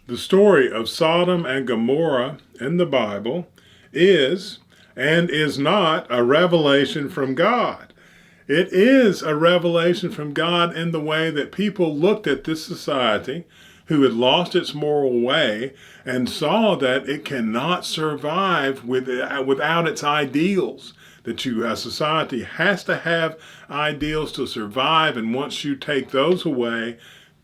The story of Sodom and Gomorrah in the Bible is and is not a revelation from God. It is a revelation from God in the way that people looked at this society who had lost its moral way and saw that it cannot survive without its ideals. A society has to have ideals to survive, and once you take those away,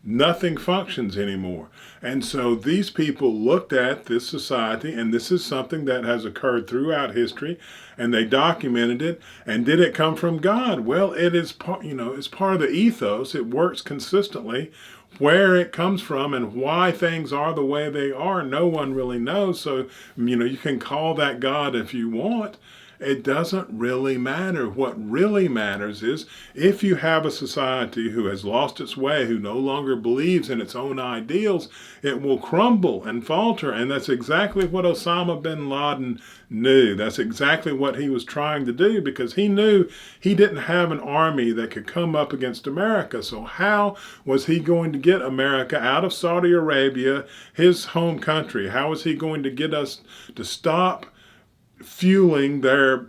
nothing functions anymore. And so these people looked at this society, and this is something that has occurred throughout history, and they documented it. And did it come from God? Well, it is it's part of the ethos. It works consistently. Where it comes from and why things are the way they are, no one really knows. So, you can call that God if you want. It doesn't really matter. What really matters is if you have a society who has lost its way, who no longer believes in its own ideals, it will crumble and falter. And that's exactly what Osama bin Laden knew. That's exactly what he was trying to do, because he knew he didn't have an army that could come up against America. So how was he going to get America out of Saudi Arabia, his home country? How was he going to get us to stop fueling their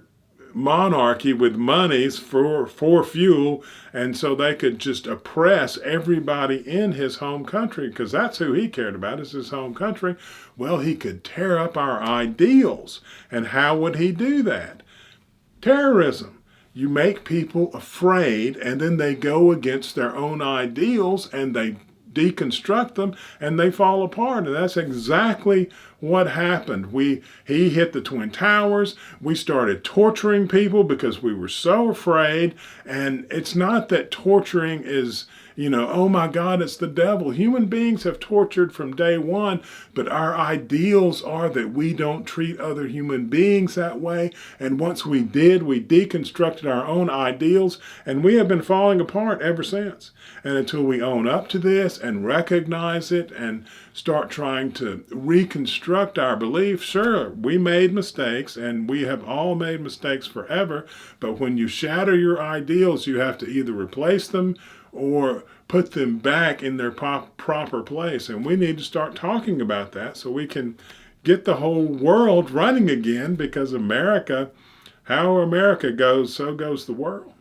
monarchy with monies for fuel, and so they could just oppress everybody in his home country, because that's who he cared about, is his home country? Well, he could tear up our ideals. And how would he do that? Terrorism. You make people afraid, and then they go against their own ideals, and they deconstruct them, and they fall apart. And that's exactly what happened. He hit the Twin Towers. We started torturing people because we were so afraid. And it's not that torturing is, oh my God, it's the devil. Human beings have tortured from day one, but our ideals are that we don't treat other human beings that way. And once we did, we deconstructed our own ideals, and we have been falling apart ever since. And until we own up to this and recognize it and start trying to reconstruct our beliefs, sure, we made mistakes, and we have all made mistakes forever. But when you shatter your ideals, you have to either replace them or put them back in their proper place. And we need to start talking about that so we can get the whole world running again, because how America goes, so goes the world.